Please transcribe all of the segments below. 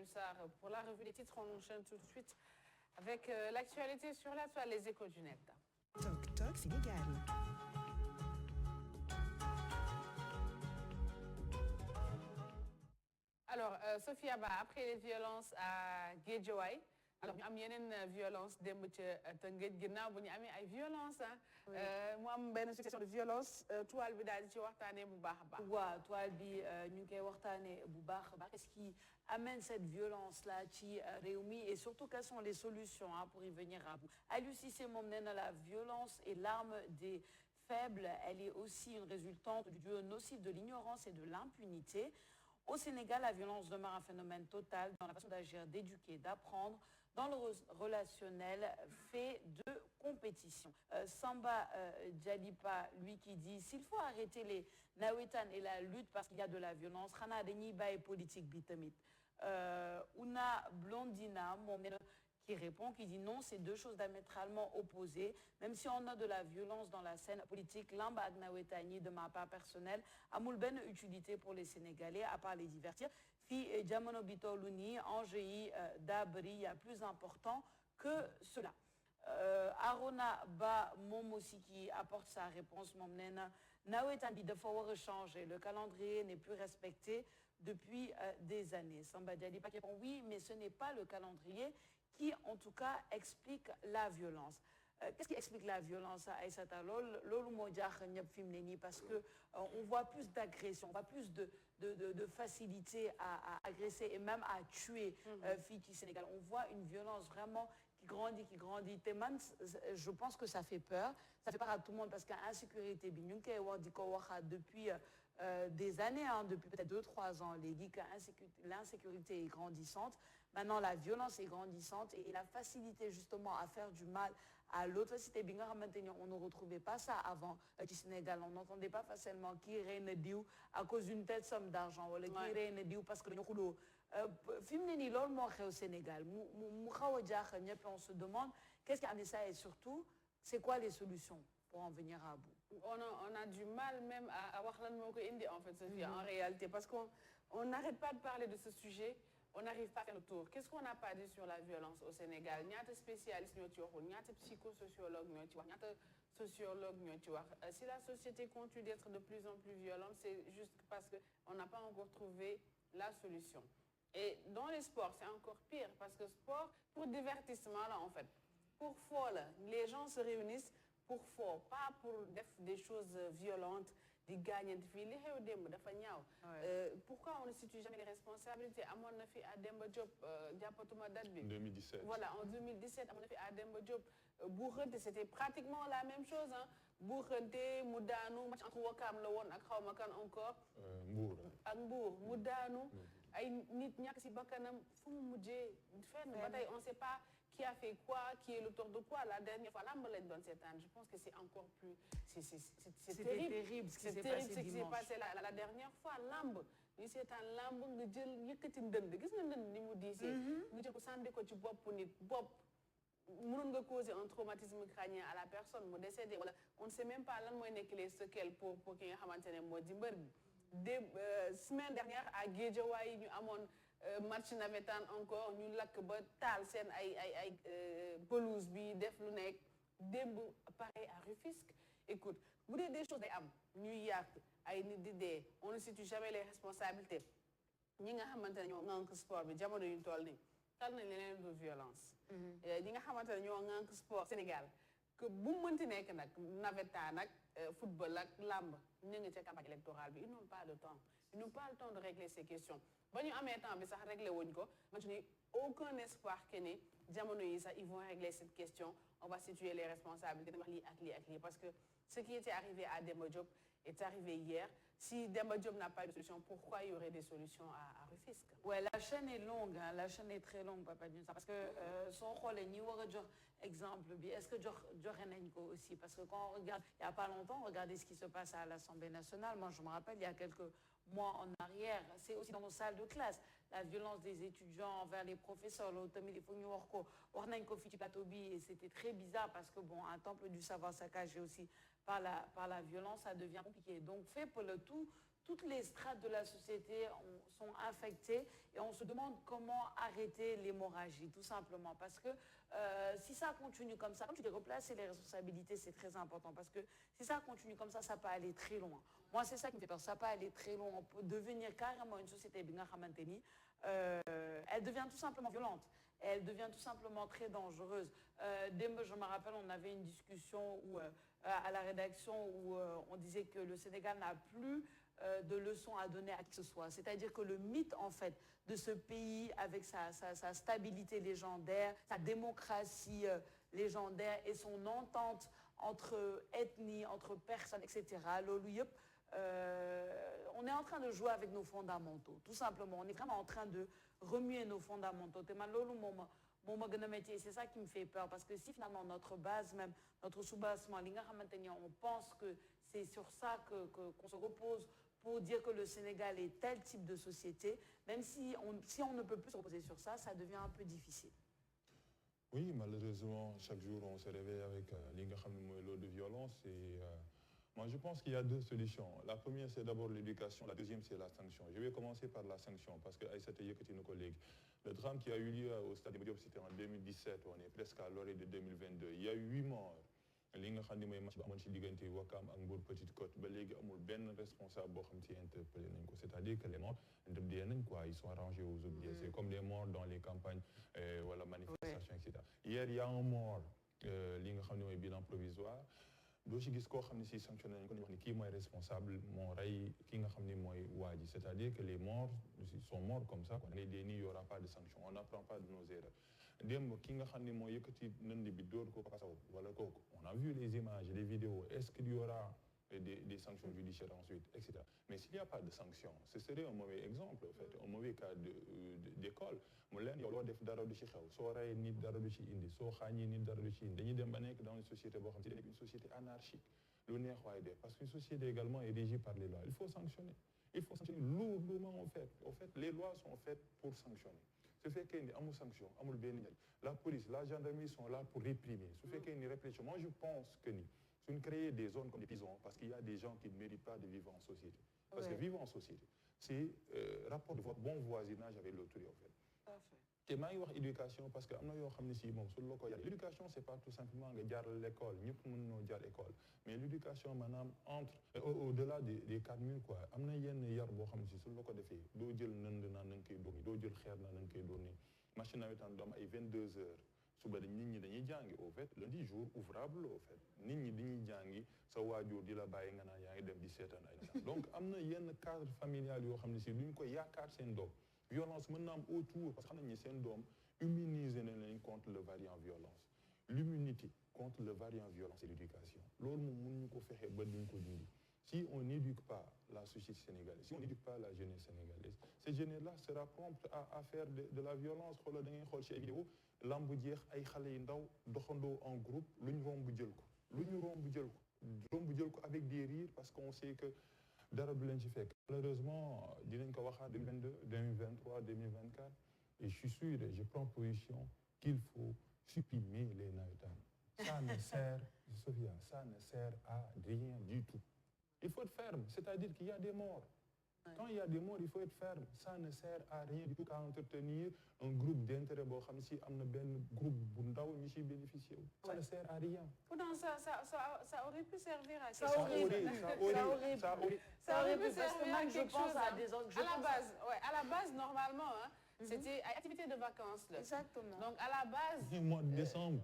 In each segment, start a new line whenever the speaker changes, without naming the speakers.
Aliou Sarr pour la revue des titres. On enchaîne tout de suite avec l'actualité sur la toile, les échos du net.
Toc Toc Sénégal.
Alors, Sophia Ba, après les violences à Guédiawaye, alors ñu am yeneen violence démb ca Tëngéej ginnaaw bu ñu amee ay violence mu am benn succession de violence toile bi daal di ci waxtaanee bu baax a baax.
waaw toile bi ñu ngi koy waxtaanee bu baax a baax. Qu'est-ce qui amène cette violence là ci réew mi et surtout quelles sont les solutions pour y venir à bout. Aliou Cissé moom nee na la violence est l'arme des faibles. Elle est aussi une résultante du duo nocif de l'ignorance et de l'impunité. Au Sénégal, la violence demeure un phénomène total dans la façon d'agir, d'éduquer, d'apprendre, dans le relationnel fait de compétition. Samba Djalipa, lui qui dit, s'il faut arrêter les nawetan et la lutte parce qu'il y a de la violence, Khana dañuy bàyyi politique bi tamit. Una Blondina, qui répond, qui dit non, c'est deux choses diamétralement opposées. Même si on a de la violence dans la scène politique, lamb ak nawetani, de ma part personnelle, amul benn utilité pour les Sénégalais, à part les divertir. Fi jamono bi tollu nii, enjeu yi daa bëri, il y a plus important que cela. Arona Ba moom aussi qui apporte sa réponse moom nee na nawetaan bi dafa war a changer. Le calendrier n'est plus respecté depuis des années. Samba Dialipa qui répond oui, mais ce n'est pas le calendrier qui, en tout cas, explique la violence. Qu'est-ce qui explique la violence à Aïssata Lolo parce que on voit plus d'agression, on voit plus de facilité à agresser et même à tuer filles qui Sénégal. On voit une violence vraiment qui grandit. Je pense que ça fait peur. Ça fait peur à tout le monde parce qu'il y a insécurité. Depuis des années, depuis peut-être 2-3 ans, l'insécurité est grandissante. Maintenant, la violence est grandissante et la facilité justement à faire du mal à l'autre. On ne retrouvait pas ça avant du Sénégal. On n'entendait pas facilement qui reine Diou à cause d'une telle somme d'argent. Ou qui reine Diou parce que au Sénégal. On se demande qu'est-ce qui a amené ça et surtout, c'est quoi les solutions pour en venir à bout.
On a du mal même à voir l'Inde en fait, Sophie, en réalité, parce qu'on n'arrête pas de parler de ce sujet, on n'arrive pas à faire le tour. Qu'est-ce qu'on n'a pas dit sur la violence au Sénégal? Il y a des spécialistes, il y a des psychosociologues, il y a des sociologues. Si la société continue d'être de plus en plus violente, c'est juste parce qu'on n'a pas encore trouvé la solution. Et dans les sports, c'est encore pire, parce que sport, pour divertissement, là, en fait, pour folle, les gens se réunissent pour fort, pas pour des choses violentes, des gagnants de filles. Pourquoi on ne situe jamais les responsabilités? À mon avis, à Demba Diop, Diapatouma Dadbi.
2017.
Voilà, en 2017, à mon avis, à Demba Diop, Bourrente, c'était pratiquement la même chose. Bourrente, Moudano, match entre Wakam, Lawon, Akraomakan encore.
Mbour.
Mbour, Moudano. Ay nit ñak ci bakanam fu mu mujjé fenn ba tay on sait pas qui a fait quoi, qui est l'auteur de quoi. La dernière fois lamb lañ doon sétane, je pense que c'est encore plus c'est terrible
ce qui s'est
passé la dernière fois. Lamb ñu sétane lamb nga jël yëkëti ndënd gis nga ndënd ni mu diisé nga jël ko sandé ko ci bop nit bop mënon nga causer un traumatisme crânien à la personne mu décédé wala on ne sait même pas lan moy nek les séquelles pour ki nga xamantene mo di mbeur bi semaine dernière à Guédiawaye ñu amone match navétane encore ñu lak ba tal sen ay pelouse bi def lu nek demb pareil à Rufisque. Écoute, vous dites des choses day am ñuy yak ay nit di dé, on ne situe jamais les responsabilités. Ñi nga xamantene ñoo ngank sport bi jamono yu toll ni tal nañ leneen de violence. Ñi nga xamantene ñoo ngank sport Sénégal que bu mënti nek nak navétane nak football ak lamb ñu ngi ci campagne électorale bi, ils n'ont pas de temps. Ils n'ont pas le temps de régler ces questions. Ba ñu amé temps bi sax régler wuñ ko, man je n'ai aucun espoir que ne jamono yi sax ils vont régler cette question. On va situer les responsabilités parce que ce qui était arrivé à Demba Diop est arrivé hier. Si Demba Diop n'a pas de solution, pourquoi il y aurait des solutions à Rufisque?
Ouais, la chaîne est longue, hein, la chaîne est très longue, Papa Diouf, parce que son rôle est ni exemple, est-ce que Djorenenko aussi, parce que quand on regarde, il n'y a pas longtemps, regardez ce qui se passe à l'Assemblée nationale. Moi, je me rappelle, il y a quelques mois en arrière, c'est aussi dans nos salles de classe, la violence des étudiants envers les professeurs, et c'était très bizarre parce que bon, un temple du savoir saccagé aussi par la violence, ça devient compliqué. Donc fait pour le tout toutes les strates de la société sont infectées et on se demande comment arrêter l'hémorragie, tout simplement. Parce que si ça continue comme ça, comme tu dis, replacer les responsabilités, c'est très important. Parce que si ça continue comme ça peut aller très loin. Moi, c'est ça qui me fait peur. Ça peut aller très loin. On peut devenir carrément une société, elle devient tout simplement violente. Elle devient tout simplement très dangereuse. Je me rappelle, on avait une discussion à la rédaction où on disait que le Sénégal n'a plus de leçons à donner à qui que ce soit. C'est-à-dire que le mythe, en fait, de ce pays avec sa stabilité légendaire, sa démocratie légendaire et son entente entre ethnies, entre personnes, etc., on est en train de jouer avec nos fondamentaux, tout simplement. On est vraiment en train de remuer nos fondamentaux. C'est ça qui me fait peur, parce que si finalement notre base même, notre sous-bassement, on pense que c'est sur ça qu'on se repose pour dire que le Sénégal est tel type de société, même si on ne peut plus se reposer sur ça, ça devient un peu difficile.
Oui, malheureusement, chaque jour, on se réveille avec l'eau de violence. Et moi, je pense qu'il y a deux solutions. La première, c'est d'abord l'éducation. La deuxième, c'est la sanction. Je vais commencer par la sanction, parce que Aïssata Yekati, nos collègues, le drame qui a eu lieu au Stade Diop, c'était en 2017. On est presque à l'orée de 2022. Il y a eu 8 morts. Li nga xam ne mooy match ba amoon ci diggante Ouakam ak Mbour Petite Côte ba léegi amul benn responsable boo xam ci interpellé nañ ko, c'est-à-dire que les morts dee nañ quoi, ils sont rangés aux oubliés. C'est comme les morts dans les campagnes wala manifestations, etc. Hier il y a un mort li nga xam ne mooy bilan provisoire doo ci gis koo xam ne si sanctionné nañ ko ñu wax ni kii mooy responsable moo rey ki nga xam ne mooy waa ji, c'est-à-dire que les morts sont morts comme ça, da ngay dee nii, il y aura pas de sanction, on n'apprend pas de nos erreurs. Démb ki nga xam ne moo yëkkati nënd bi dóor ko kasaw wala kooku, on a vu les images, les vidéos, est-ce qu'il y aura des sanctions judiciaires ensuite, etc. Mais s'il n'y a pas de sanctions, ce serait un mauvais exemple, en fait, un mauvais cas d'école. Mu leen yow loo def dara du ci xew, soo reyee nit dara du ci indi, soo xaañee nit dara du ci indi, dañuy dem ba nekk dans une société boo xam ne une société anarchique, lu neex waaye def, parce qu'une société également est régie par les lois. Il faut sanctionner lourdement, en fait. En fait, les lois sont faites pour sanctionner. Ce fait qu'il y a une sanction, la police, la gendarmerie sont là pour réprimer. Ce fait qu'il y a une répression. Moi, je pense que si on crée des zones comme des prisons, parce qu'il y a des gens qui ne méritent pas de vivre en société. Parce que vivre en société, c'est rapport de votre bon voisinage avec l'autrui, en fait. te maa ngi wax éducation parce que am na yoo xam ne si moom su la ko yar l'éducation c'est pas tout simplement nga jaar l'école ñëpp mën noo jaar école mais l'éducation maanaam entre au-delà des 4 murs quoi am na yenn yar boo xam ne si su la ko defee doo jël nënd naan na nga koy dóor nii doo jël xeer naan na nga koy dóor nii machine nawetaan doom ay 22 heures suba nit ñi dañuy jàngi au fait lundi jour ouvrable au fait nit ñi dañuy jàngi sa waajur di la bàyyi nga naan yaa ngi dem di seetaan ay donc am na yenn cadre familial yoo xam ne si duñ ko yaakaar seen doom violence maintenant autour parce que xam nañ ne seen doom immuniser nañ leen contre le variant violence l'immunité contre le variant violence c'est l'éducation loolu moom mënuñu ko fexe ba duñ ko dindi si on n'éduque pas la société sénégalaise si on n'éduque pas la jeunesse sénégalaise cette jeunesse-là sera prompte à faire de la violence xoolal da ngay xool ci ay vidéo lamb jeex ay xale yu ndaw doxandoo en groupe lu ñu romb jël ko avec des rires parce qu'on sait que dara du leen ci fekk malheureusement dinañ ko waxaat 2022 2023 2024 et je suis sûr et je prends position qu'il faut supprimer les navétanes ça ne sert Sophia ça ne sert à rien du tout il faut être ferme c'est-à-dire qu'il y a des morts quand il y a des morts il faut être ferme ça ne sert à rien du tout qu'à entretenir un groupe d'intérêt boo xam si am na benn groupe bu ndaw ñu ciy bénéficier wu ça ne sert à rien
pourtant ça aurait pu servir à
ça aurait pu parce que même je pense à des autres
à la base normalement hein, c'était activité de vacances là.
Exactement.
Donc à la base
mois de décembre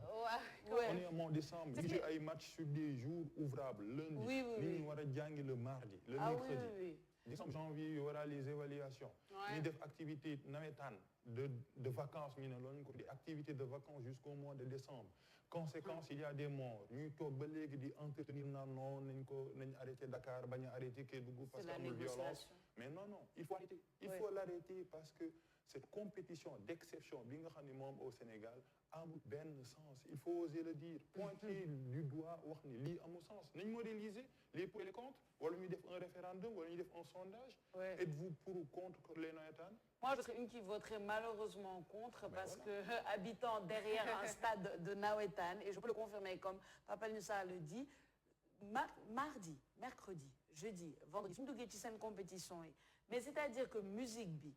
ouais.
On est au mois de décembre ñu ci ay match sur des jours ouvrables lundi
oui.
ñu war a jàngi le mardi le mercredi décembre janvier il y aura les évaluations ñu def activité nawetaan de vacances ñu ne loolu ko di activité de vacances jusqu'au mois de décembre conséquence il y a des morts ñuy toog ba léegi di entretenir naan non nañ arrêté Dakar bañ a arrêté Kédougou parce que amul violence mais non il faut arrêter il faut l'arrêter parce que cette compétition d'exception bi nga xam ne moom au Sénégal amul benn sens il faut oser le dire pointer du doigt wax ni lii amul sens nañ modéliser les pour et les contre wala ñu def un référendum wala ñu def un sondage êtes-vous pour ou contre les navétanes
moi je serais une qui voterait malheureusement contre parce que habitant derrière un stade de navétane et je peux le confirmer comme Papa Nusa le dit mercredi jeudi, vendredi, suñu duggee ci seen compétition yi mais c'est-à-dire que musique bi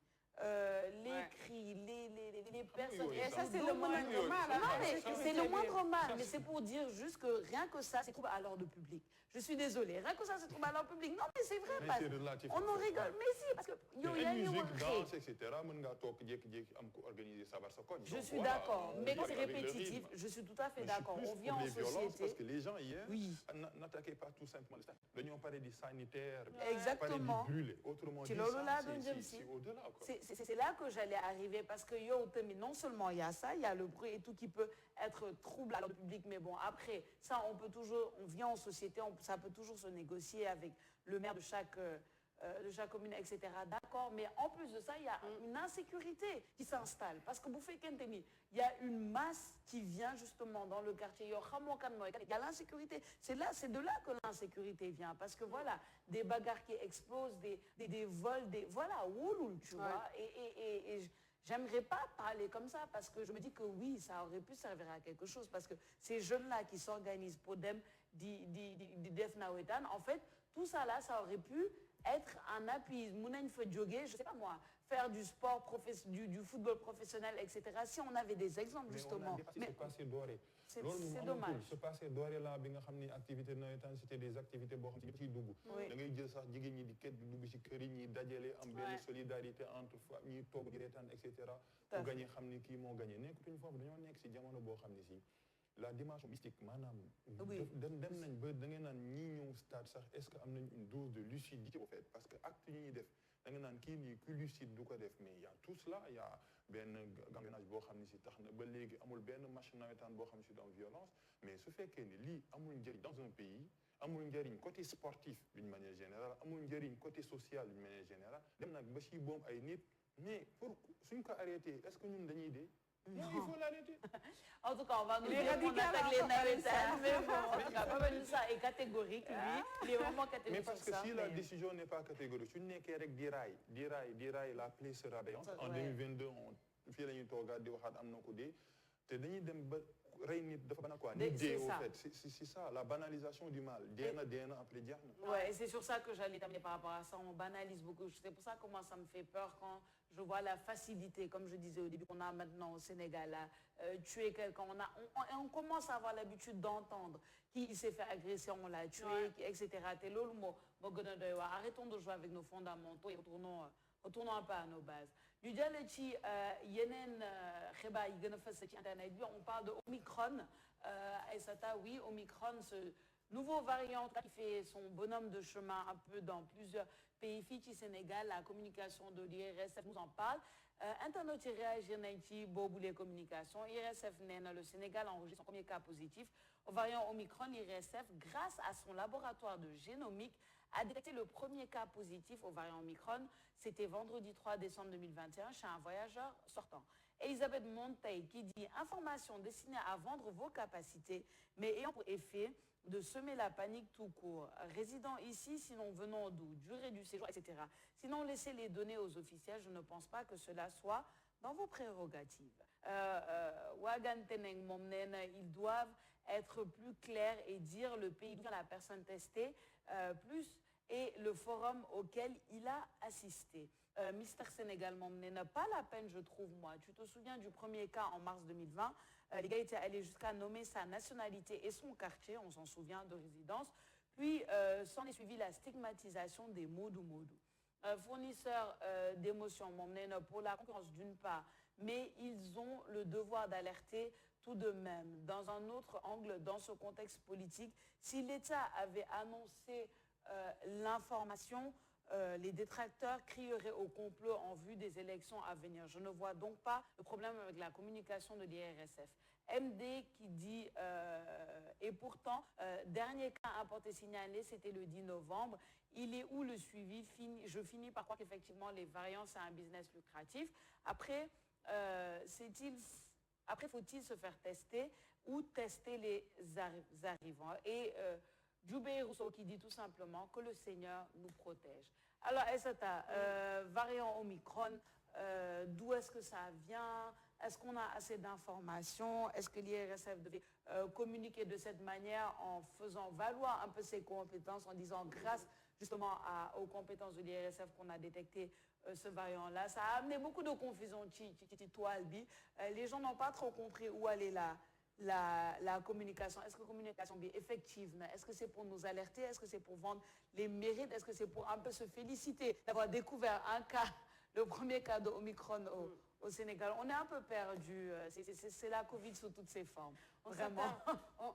les cris, les personnes.
Et ça, c'est le moindre mal.
Non, mais c'est le moindre mal. Mais c'est pour dire juste que rien que ça, c'est trouble à l'ordre public. Je suis désolée. Rien que ça, c'est trouble à l'ordre public. Non, mais c'est vrai.
Mais
parce
c'est relatif.
on en rigole. Mais si, parce que
Mais
il y a
musique, danse, etc. mën ngaa toog jékki-jékki am ko organiser sabar sa koñ.
Je
Donc,
suis
voilà,
d'accord.
on
Mais
vit
quand c'est
avec le
répétitif,
rythme.
je suis tout à fait
Mais je suis
d'accord.
plus
On vit
pour
en
les violences parce
société.
que les gens hier
Oui.
n'attaquaient pas tout simplement le stade. Dañoo pare di sanitaire.
Exactement.
Pare di brûler. Autrement
C'est
dit,
là,
ça,
donc,
c'est au-delà. Quoi.
C'est là que j'allais arriver parce que yo, mais non seulement il y a ça, il y a le bruit et tout qui peut être trouble à l'ordre public, mais bon, après, ça, on peut toujours, on vient en société, ça peut toujours se négocier avec le maire de chaque commune, etc. D'accord, mais en plus de ça, il y a une insécurité qui s'installe. Parce que vous faites il y a une masse qui vient justement dans le quartier. Il y a l'insécurité. C'est de là que l'insécurité vient. Parce que voilà, des bagarres qui explosent, des vols, voilà, ouloul, tu vois. Et j'aimerais pas parler comme ça parce que je me dis que oui, ça aurait pu servir à quelque chose. Parce que ces jeunes-là qui s'organisent pour dem di def nawetan, en fait, tout ça là, ça aurait pu être un appui. Mounen fait jogger, je sais pas moi, faire du sport, du football professionnel, etc. Si on avait des exemples justement.
Mais ce passé doré.
C'est dommage.
Ce passé doré là, bi nga xamni activité nawetaan c'était des activités boo xam ne ciy dugg. Da ngay jël sax jigéen ñi di ket di dugg ci kër yi ñi dajale am benn solidarité entre famille ñi toog di reetaan et cetera. Ku gagné xam ni kii moo gagné nekkatuñ foofu dañoo nekk ci jamono boo xam ne si la dimension mystique maanaam dem nañ ba da ngeen naan ñii ñëw stade sax est-ce que am nañ une dose de lucidité au fait parce que acte yi ñuy def da nga naan kii nii ku lucide du ko def mais il y a tout cela il y a benn gangrenage boo xam ne si tax na ba léegi amul benn match nawetaan boo xam ne si dans violence mais su fekkee ne lii amul njëriñ dans un pays amul njëriñ côté sportif d'une manière générale amul njëriñ côté social d'une manière générale dem nag ba si boom ay nit mais pour suñ ko arrêté est-ce que ñun dañuy dee non, il faut l'arrêter.
En tout cas, on va nous dire qu'on attaque les navetans. Mais bon, en tout cas, Papa ça est catégorique, lui. Il est vraiment catégorique.
Mais parce que si la décision n'est pas catégorique, si on n'est qu'avec des rails, la plaie sera béante. En 2022, on fait les regarder au had amno kodé. Te dañuy dem ba rey nit dafa bana quoi. Ni au fait, c'est ça, la banalisation du mal. Diana après Diana.
Ouais, et c'est sur ça que j'allais terminer par rapport à ça. On banalise beaucoup. C'est pour ça que moi ça me fait peur quand je vois la facilité, comme je disais au début, qu'on a maintenant au Sénégal, là, tuer quelqu'un. On commence à avoir l'habitude d'entendre qui s'est fait agresser, on l'a tué, etc. Arrêtons de jouer avec nos fondamentaux et retournons un peu à nos bases. Ñu jàll ci yeneen xibaar yi gën a fës ci internet bi, on parle de Omicron. Aïssata, oui, Omicron, ce nouveau variant qui fait son bonhomme de chemin un peu dans plusieurs pays. Fii Sénégal, la communication de l'IRSF nous en parle. Internautes yi réagir nañ ci boobu les communications. IRSF nee na le Sénégal enregistre son premier cas positif au variant Omicron. L'IRSF, grâce à son laboratoire de génomique, a détecté le premier cas positif au variant Omicron. C'était vendredi 3 décembre 2021 chez un voyageur sortant. Elisabeth Montey qui dit « Information destinée à vendre vos capacités, mais ayant pour effet de semer la panique tout court. Résidant ici, sinon venons d'où, durée du séjour, etc. Sinon laissez les données aux officiels. Je ne pense pas que cela soit dans vos prérogatives. » Wagan Teneng Momnen, ils doivent être plus clairs et dire le pays d'où vient la personne testée, plus et le forum auquel il a assisté. Mister Sénégal n'a pas la peine, je trouve, moi. Tu te souviens du premier cas en mars 2020, les gars étaient allés jusqu'à nommer sa nationalité et son quartier, on s'en souvient, de résidence, puis s'en est suivi la stigmatisation des Modou-Modou. Fournisseurs d'émotions, pour la concurrence d'une part, mais ils ont le devoir d'alerter tout de même. Dans un autre angle, dans ce contexte politique, si l'État avait annoncé l'information, les détracteurs crieraient au complot en vue des élections à venir. Je ne vois donc pas le problème avec la communication de l'IRSF. MD qui dit, et pourtant, dernier cas importé signalé, c'était le 10 novembre. Il est où le suivi? Je finis par croire qu'effectivement, les variants, c'est un business lucratif. Après, faut-il se faire tester ou tester les arrivants? Et Djoubé Rousseau qui dit tout simplement que le Seigneur nous protège. Alors, Aïssata, variant Omicron, d'où est-ce que ça vient? Est-ce qu'on a assez d'informations? Est-ce que l'IRSF devait communiquer de cette manière en faisant valoir un peu ses compétences, en disant grâce justement aux compétences de l'IRSF qu'on a détecté ce variant-là. Ça a amené beaucoup de confusion. Les gens n'ont pas trop compris où allait la communication. Est-ce que la communication est effective? Est-ce que c'est pour nous alerter? Est-ce que c'est pour vendre les mérites? Est-ce que c'est pour un peu se féliciter d'avoir découvert un cas, le premier cas de Omicron au Sénégal? On est un peu perdu. C'est la Covid sous toutes ses formes. Vraiment.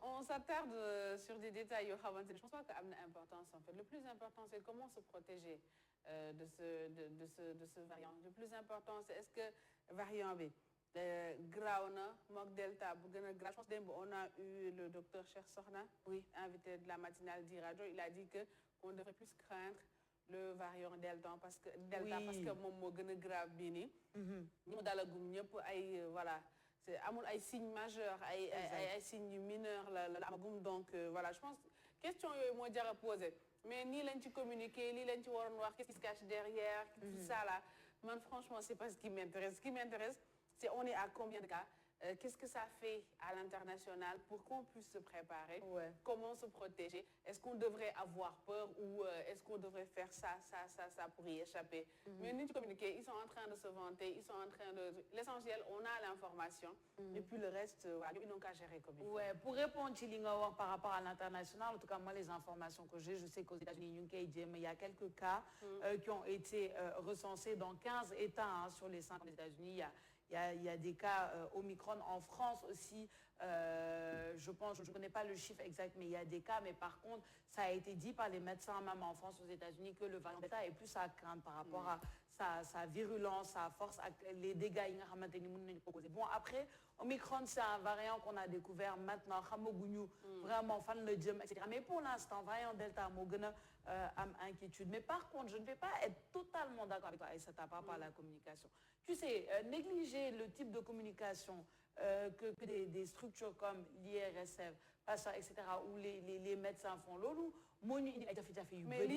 On s'attarde sur des détails. Je ne pense pas qu'il y a une importance en fait. Le plus important, c'est comment se protéger de ce variant. Le plus important, c'est est-ce que le variant B Grauna, Mok Delta, je pense on a eu le docteur Cheikh Sokhna, invité de la matinale d'Iradio. Il a dit qu'on devrait plus craindre le variant Delta parce que mon grave bini. Nous dans la voilà. C'est un signe majeur, un signe mineur donc voilà, je pense question moi déjà poser. Mais ni l'enti communiquer, ni l'enti voir qu'est-ce qui se cache derrière, tout ça là. Moi franchement, c'est pas ce qui m'intéresse. Ce qui m'intéresse, c'est on est à combien de cas, qu'est-ce que ça fait à l'international pour qu'on puisse se préparer, comment se protéger, est-ce qu'on devrait avoir peur ou est-ce qu'on devrait faire ça pour y échapper. Mais nous communiquer, ils sont en train de se vanter, ils sont en train de... L'essentiel, on a l'information et puis le reste, ils n'ont qu'à gérer comme il faut.
Pour répondre par rapport à l'international, en tout cas moi les informations que j'ai, je sais qu'aux États-Unis, il y a quelques cas qui ont été recensés dans 15 États sur les 5 des États-Unis. Il y a des cas Omicron en France aussi. Je ne connais pas le chiffre exact, mais il y a des cas. Mais par contre, ça a été dit par les médecins, même en France, aux États-Unis, que le variant Delta est plus à craindre par rapport à sa virulence, sa force, les dégâts. Bon, après, Omicron, c'est un variant qu'on a découvert maintenant. Vraiment, fan le gym, etc. Mais pour l'instant, variant Delta, inquiétude. Mais par contre, je ne vais pas être totalement d'accord avec toi, et ça t'a pas par la communication. Tu sais, négliger le type de communication que des structures comme l'IRSF, etc., où les médecins font l'eau,